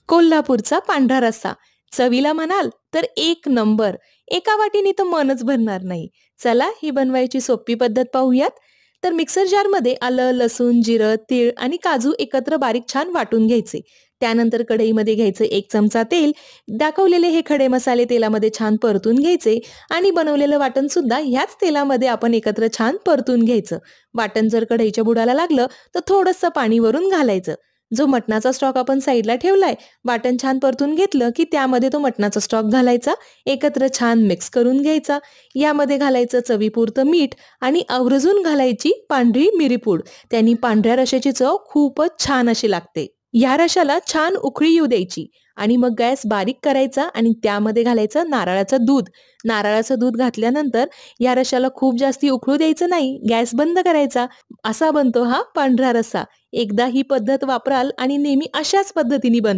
कोल्हापूरचा पांढरा रस्सा. चवीला म्हणाल तर एक नंबर. एका वाटीने तर मनच भरणार नाही. चला ही बनवायची सोपी पद्धत पाहूयात. तर मिक्सर जारमध्ये आलं, लसूण, जिरं, तीळ आणि काजू एकत्र बारीक छान वाटून घ्यायचे. त्यानंतर कढईमध्ये घ्यायचं 1 चमचा तेल. दाखवलेले हे खडे मसाले तेलामध्ये छान परतून घ्यायचे आणि बनवलेलं वाटण सुद्धा ह्याच तेलामध्ये आपण एकत्र छान परतून घ्यायचं. वाटण जर कढईच्या बुडाला लागलं तर थोडंसं पाणी वरून घालायचं. जो मटणाचा स्टॉक आपण साईडला ठेवलाय, वाटण छान परतून घेतलं की त्यामध्ये तो मटणाचा स्टॉक घालायचा, एकत्र छान मिक्स करून घ्यायचा. यामध्ये घालायचं चवीपुरतं मीठ आणि आवर्जून घालायची पांढरी मिरीपूड. त्यांनी पांढऱ्या रश्याची चव खूपच छान अशी लागते. या रश्याला छान उकळी येऊ द्यायची आणि मग गॅस बारीक करायचा आणि त्यामध्ये घालायचं नारळाचं दूध. नारळाचं दूध घातल्यानंतर या रश्याला खूप जास्ती उकळू द्यायचं नाही, गॅस बंद करायचा. असा बनतो हा पांढरा रस्सा. एकदा ही पद्धत वापराल आणि नेहमी अशाच पद्धतीने बनवा.